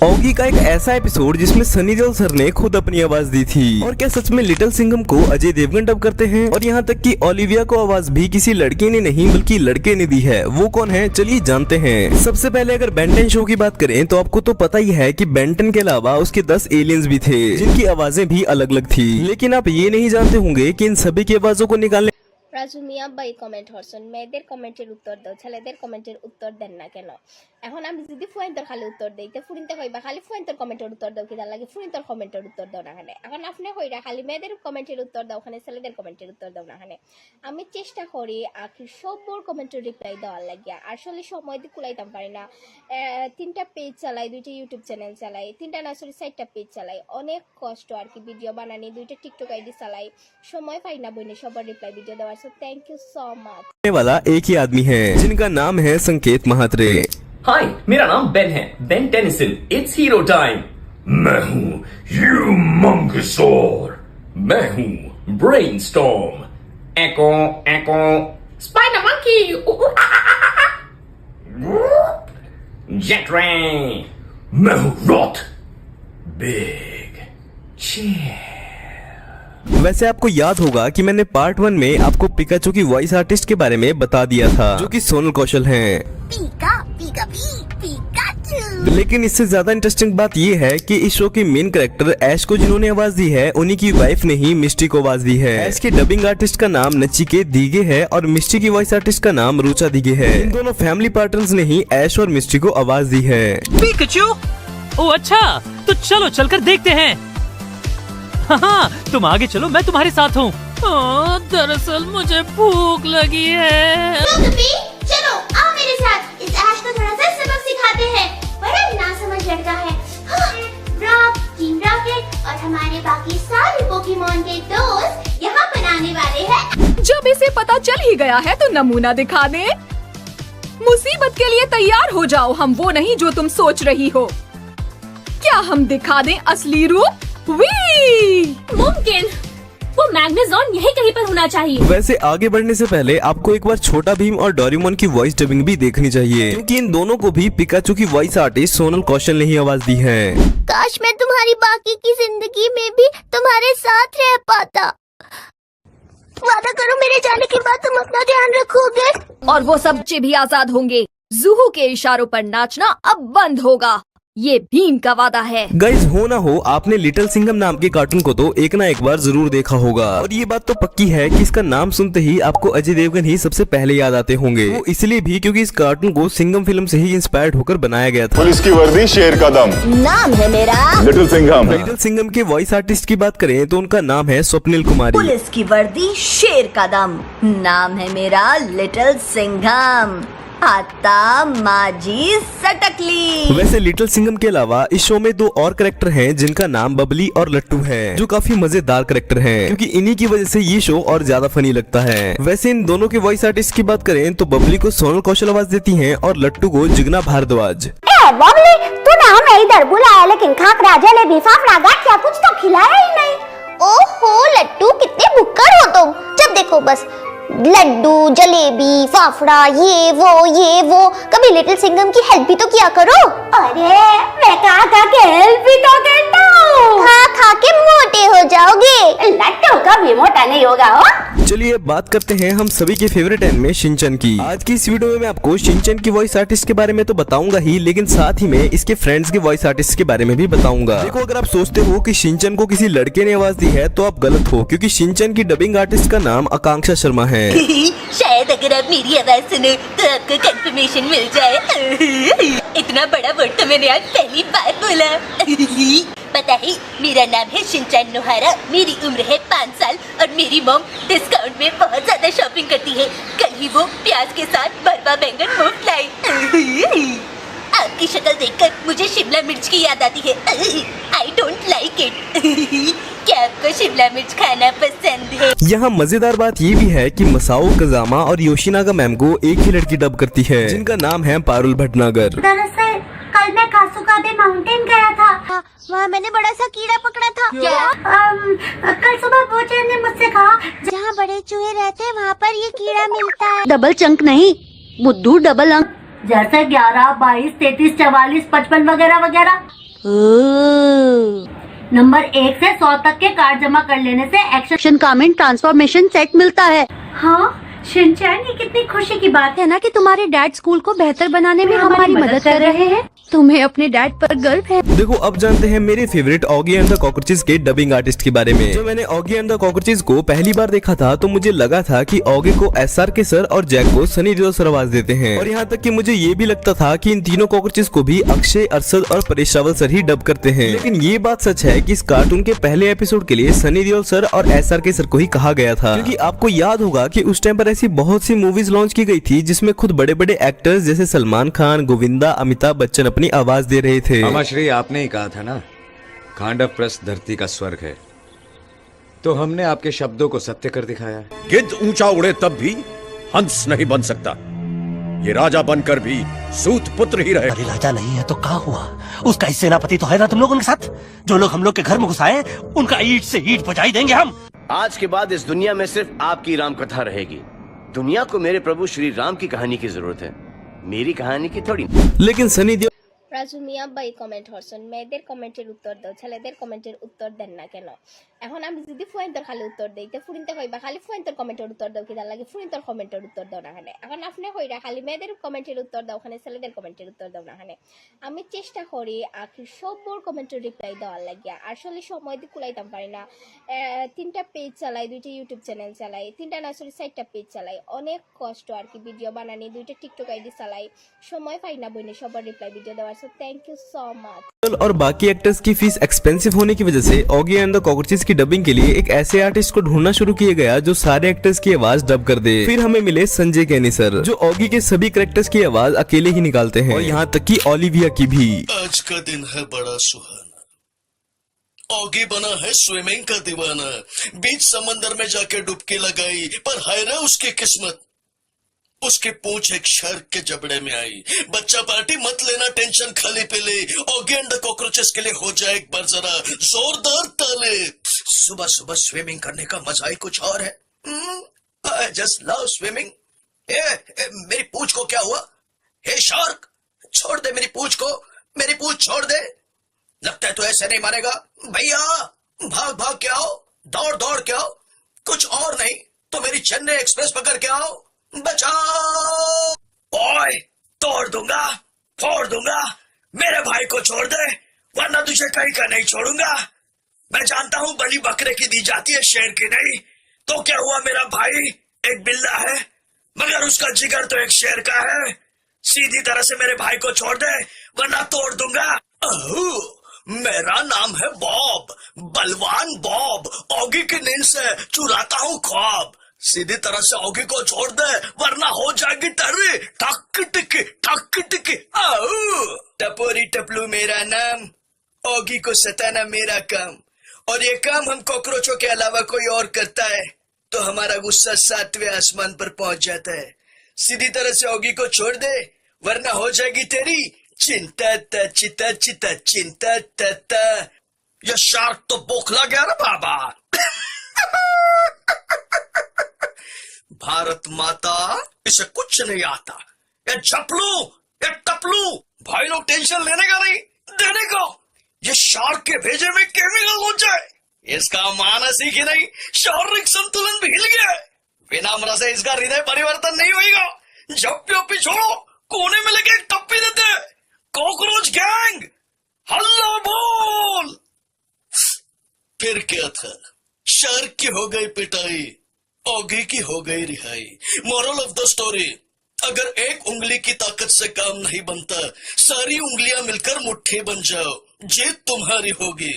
Oggy का एक ऐसा एपिसोड जिसमें सनी देओल सर ने खुद अपनी आवाज दी थी। और क्या सच में लिटिल सिंघम को अजय देवगन डब करते हैं? और यहाँ तक कि ओलिविया को आवाज भी किसी लड़के ने नहीं बल्कि लड़के ने दी है। वो कौन है, चलिए जानते हैं। सबसे पहले अगर बेन 10 शो की बात करें तो आपको तो पता ही है कि बेन 10 के अलावा उसके 10 एलियंस भी थे जिनकी आवाजें भी अलग अलग थी। लेकिन आप ये नहीं जानते होंगे कि इन सभी की आवाजों को निकालने রাজু মিয়া বাই কমেন্ট হরছেন মেয়েদের কমেন্টের উত্তর দাও ছেলেদের কমেন্টের উত্তর দেন না কেন? এখন আমি যদি ফুয়েন্তর খালি উত্তর দেই তে ফুরিনতে কইবা খালি ফুয়েন্তর কমেন্টের উত্তর দাও কি তার লাগে ফুরিনতর কমেন্টের উত্তর দাও না কেন? এখন আপনি কইরা খালি মেয়েদের কমেন্টের উত্তর দাও ওখানে ছেলেদের কমেন্টের উত্তর দাও না কেন? আমি চেষ্টা করি আখির সবর কমেন্টের রিপ্লাই দেওয়ার লাগিয়া, আসলে সময় দিয়ে কুলাইতাম পারি না। 3টা পেজ চালাই, 2টা ইউটিউব চ্যানেল চালাই, 3টা না সরি 4টা পেজ চালাই, অনেক কষ্ট আর কি ভিডিও বানানি, 2টা টিকটক আইডি চালাই, সময় পাই না বইনে সবার রিপ্লাই ভিডিও দেওয়ার। So thank you so much. वाला एक ही आदमी है जिनका नाम है संकेत महात्रे। हाय, मेरा नाम बेन है, Ben Tennyson. It's hero time. मैं हूँ ह्यूमंगसौर। मैं हूँ ब्रेनस्टॉर्म। एको एको स्पाइडर मंकी। जेट रे। मैं हूँ रॉट बिग चेयर। वैसे आपको याद होगा कि मैंने पार्ट 1 में आपको पिकाचू की वॉइस आर्टिस्ट के बारे में बता दिया था जो कि सोनल कौशल हैं। लेकिन इससे ज्यादा इंटरेस्टिंग बात ये है कि इस शो के मेन कैरेक्टर ऐश को जिन्होंने आवाज दी है उन्हीं की वाइफ ने ही मिस्टी को आवाज दी है। ऐश के डबिंग आर्टिस्ट का नाम नचिकेत दीगे है और मिस्टी की वॉइस आर्टिस्ट का नाम रुचा दीगे है। इन दोनों फैमिली पार्टनर्स ने ही ऐश और मिस्टी को आवाज दी है। पिकाचू? ओह अच्छा, तो चलो चलकर देखते हैं। हाँ, तुम आगे चलो, मैं तुम्हारे साथ हूँ। दरअसल मुझे भूख लगी है। चलो आओ मेरे साथ, इस ऐश को थोड़ा सा सबक सिखाते हैं। बड़ा नासमझ लड़का है। रॉक, टीम रॉकेट और हमारे बाकी सारे पोकेमॉन के दोस्त यहाँ पर आने वाले हैं। जब इसे पता चल ही गया है तो नमूना दिखा दे। मुसीबत के लिए तैयार हो जाओ, हम वो नहीं जो तुम सोच रही हो। क्या हम दिखा दें असली रूप? मुमकिन वो मैग्नेजॉन यही कहीं पर होना चाहिए। वैसे आगे बढ़ने से पहले आपको एक बार छोटा भीम और डोरेमोन की वॉइस डबिंग भी देखनी चाहिए क्योंकि इन दोनों को भी पिकाचू की वॉइस आर्टिस्ट सोनल कौशल ने ही आवाज दी है। काश मैं तुम्हारी बाकी की जिंदगी में भी तुम्हारे साथ रह पाता। वादा करो मेरे जाने के बाद तुम अपना ध्यान रखोगे। और वो सब बच्चे भी आजाद होंगे। जुहू के इशारों पर नाचना अब बंद होगा, ये भीम का वादा है। गाइस हो ना हो आपने लिटिल सिंघम नाम के कार्टून को तो एक ना एक बार जरूर देखा होगा और ये बात तो पक्की है कि इसका नाम सुनते ही आपको अजय देवगन ही सबसे पहले याद आते होंगे। वो इसलिए भी क्योंकि इस कार्टून को सिंघम फिल्म से ही इंस्पायर्ड होकर बनाया गया था। पुलिस की वर्दी शेर का दम। नाम है मेरा लिटिल सिंघम। लिटिल सिंघम के वॉइस आर्टिस्ट की बात करें तो उनका नाम है स्वप्निल कुमारी। पुलिस की वर्दी शेर का दम, नाम है मेरा लिटिल सिंघम। आता माजी सटकली। वैसे लिटिल सिंघम के अलावा इस शो में 2 और कैरेक्टर हैं जिनका नाम बबली और लट्टू है जो काफी मजेदार कैरेक्टर हैं क्योंकि इन्हीं की वजह से ये शो और ज्यादा फनी लगता है। वैसे इन दोनों के वॉइस आर्टिस्ट की बात करें तो बबली को सोनल कौशल आवाज देती हैं और लट्टू को जिग्ना भारद्वाज। बबली तूने हमें इधर बुलाया लेकिन खाकरा जलेबी फाफड़ा गाठिया कुछ तो खिलाया ही नहीं। ओहो लट्टू कितने भुक्कड़ हो तुम। जब देखो बस लड्डू जलेबी फाफड़ा ये वो कभी लिटिल सिंघम की हेल्प भी तो किया करो। अरे मैं खा के हेल्प भी तो करता हूँ। खा के मोटे हो जाओगे। लट्टू कभी मोटा नहीं होगा हो। चलिए अब बात करते हैं हम सभी के फेवरेट एनिमे शिनचैन की। आज की इस वीडियो में मैं आपको शिनचैन की वॉइस आर्टिस्ट के बारे में तो बताऊंगा ही लेकिन साथ ही में इसके फ्रेंड्स के वॉइस आर्टिस्ट के बारे में भी बताऊंगा। देखो अगर आप सोचते हो कि शिनचैन को किसी लड़के ने आवाज दी है तो आप गलत हो क्योंकि शिनचैन की डबिंग आर्टिस्ट का नाम आकांक्षा शर्मा है। शायद अगर आप मेरी आवाज सुनो तो आपको कंफर्मेशन मिल जाए। इतना बड़ा वर्ड तो मैंने आज पहली बार बोला। पता है मेरा नाम है शिनचैन नोहारा, मेरी उम्र है 5 साल और मेरी मॉम डिस्काउंट में बहुत ज्यादा शॉपिंग करती है। कल ही वो प्याज के साथ भरवा बैंगन मुफ्त लाई। आपकी शक्ल देखकर मुझे शिमला मिर्च की याद आती है। I don't like it. क्या आपको शिमला मिर्च खाना पसंद है? यहाँ मजेदार बात ये भी है कि मसाओ कजामा और योशिनागा मैम को एक ही लड़की डब करती है जिनका नाम है पारुल भटनागर। दरअसल कल मैं कासुकाबे माउंटेन गया था, वहाँ मैंने बड़ा सा कीड़ा पकड़ा था। कल सुबह बोचे ने मुझसे कहा जहाँ बड़े चूहे रहते हैं वहाँ पर ये कीड़ा मिलता है। डबल चंक नहीं बुद्धू, डबल अंक। जैसे 11, 22, 33, 44, 55 वगैरह वगैरह। नंबर 1 से 100 तक के कार्ड जमा कर लेने से एक्शन कमेंट ट्रांसफॉर्मेशन सेट मिलता है। हाँ शिनचैन, ये कितनी खुशी की बात है ना कि तुम्हारे डैड स्कूल को बेहतर बनाने में हमारी मदद कर रहे हैं। तुम्हें अपने डैड पर गर्व है। देखो अब जानते हैं मेरे favourite Oggy and the cockroaches के डबिंग आर्टिस्ट के बारे में। जब मैंने ऑगी एंड द कॉकरोचेस को पहली बार देखा था तो मुझे लगा था कि ऑगी को SRK सर और जैक को सनी देओल सर आवाज देते हैं, और यहाँ तक कि मुझे ये भी लगता था कि इन तीनों कॉकरोचेस को भी अक्षय, अरशद और परेश रावल सर ही डब करते हैं। लेकिन ये बात सच है कि इस कार्टून के पहले एपिसोड के लिए सनी देओल सर और SRK सर को ही कहा गया था, क्योंकि आपको याद होगा कि उस टाइम पर ऐसी बहुत सी मूवीज लॉन्च की गई थी जिसमें खुद बड़े बड़े एक्टर्स जैसे सलमान खान, गोविंदा, अमिताभ बच्चन अपनी आवाज दे रहे थे। मामाश्री, आपने ही कहा था ना, खांडव प्रस्थ धरती का स्वर्ग है, तो हमने आपके शब्दों को सत्य कर दिखाया। गिद्ध ऊंचा उड़े तब भी हंस नहीं बन सकता। ये राजा बनकर भी सूत पुत्र ही रहे। अरे राजा नहीं है तो क्या हुआ? उसका इस सेनापति तो है ना तुम लोग उनके साथ। जो लोग हम लोग के घर में घुसाए उनका ईंट से ईंट बजाई देंगे हम। आज के बाद इस दुनिया में सिर्फ आपकी राम कथा रहेगी। दुनिया को मेरे प्रभु श्री राम की कहानी की जरूरत है, मेरी कहानी की थोड़ी। लेकिन सनी देओल রাজু মিয়া বাই কমেন্ট হরছেন, মেয়েদের কমেন্টের উত্তর দাও, ছেলেদের কমেন্টের উত্তর দেন না কেন? এখন আমি যদি ফুয়েন্তর খালি উত্তর দেই তো ফুরিনতে কইবা খালি ফুয়েন্তর কমেন্টের উত্তর দাও, কি তার লাগে ফুরিন্তর কমেন্টের উত্তর দাও না খানে। এখন আপনি কইরা খালি মেয়েদের কমেন্টের উত্তর দাও, খানে ছেলেদের কমেন্টের উত্তর দাও না খানে। আমি চেষ্টা করি আখি সবর কমেন্টের রিপ্লাই দেওয়ার লাগিয়া, আসলে সময় দিয়ে কুলাইতাম পারি না। 3টা পেজ চালাই, 2টা ইউটিউব চ্যানেল চালাই, 3টা না সরি 4টা পেজ চালাই, অনেক কষ্ট আর কি ভিডিও বানানি, 2টা টিকটক আইডি চালাই, সময় পাই না বইনে সবার রিপ্লাই ভিডিও দেওয়ার। So thank you so much. और बाकी एक्टर्स की फीस एक्सपेंसिव होने की वजह से ऑगी एंड द कॉकरोचेस की डबिंग के लिए एक ऐसे आर्टिस्ट को ढूंढना शुरू किया गया जो सारे एक्टर्स की आवाज डब कर दे। फिर हमें मिले संजय कैनी सर, जो ऑगी के सभी कैरेक्टर्स की आवाज अकेले ही निकालते हैं, और यहाँ तक कि ओलिविया की भी। आज का दिन है बड़ा सुहाना, ऑगी बना है स्विमिंग का दीवाना, बीच समंदर में जाके डुबकी लगाई, पर हाय रे उसकी किस्मत, उसकी पूंछ एक शार्क के जबड़े में आई। बच्चा पार्टी मत लेना टेंशन, खाली पे ले, ऑगी एंड द कॉकरोचेस के लिए हो जाए एक बार जरा जोरदार ताले। सुबह सुबह स्विमिंग करने का मजा ही कुछ और है। I just love swimming. मेरी पूंछ को क्या हुआ? हे शार्क, छोड़ दे मेरी पूंछ को, मेरी पूंछ छोड़ दे। लगता है तो ऐसे नहीं मारेगा भैया, भाग भाग के आओ, दौड़ दौड़ के आओ, कुछ और नहीं तो मेरी चेन्नई एक्सप्रेस पकड़ के आओ, बचाओ। ओए, तोड़ दूंगा, फोड़ दूंगा, मेरे भाई को छोड़ दे वरना तुझे कहीं का नहीं छोड़ूंगा। मैं जानता हूँ बलि बकरे की दी जाती है, शेर की नहीं। तो क्या हुआ, मेरा भाई एक बिल्ला है मगर उसका जिगर तो एक शेर का है। सीधी तरह से मेरे भाई को छोड़ दे वरना तोड़ दूंगा। मेरा नाम है बॉब, बलवान बॉब, ऑगी की नींद से चुराता हूँ ख्वाब। सीधी तरह से ऑगी को छोड़ दे वरना हो जाएगी टर्री, टक टिकी टक टिकी। टपोरी टपलू मेरा नाम, ऑगी को सताना मेरा काम, और ये काम हम कॉकरोचों के अलावा कोई और करता है तो हमारा गुस्सा 7वें आसमान पर पहुंच जाता है। सीधी तरह से ऑगी को छोड़ दे वरना हो जाएगी तेरी चिंता चिता चिता चिंता तता। ये शार्क तो बोखला गया ना बाबा। भारत माता, इसे कुछ नहीं आता। ये झपलू, ये टपलू, भाई लोग टेंशन लेने का नहीं, देने का। ये शार्क के भेजे में केमिकल हो जाए, इसका मानस ही कि नहीं, शारीरिक संतुलन भी हिल गया है। विनम्र से इसका हृदय परिवर्तन नहीं होगा। झप्पी छोड़ो, कोने में लेके टप्पी देते। कॉकरोच गैंग, हल्ला बोल। फिर क्या था, शार्क की हो गई पिटाई, ऑगी की हो गई रिहाई। मोरल ऑफ द स्टोरी, अगर एक उंगली की ताकत से काम नहीं बनता, सारी उंगलियां मिलकर मुट्ठी बन जाओ, जीत तुम्हारी होगी।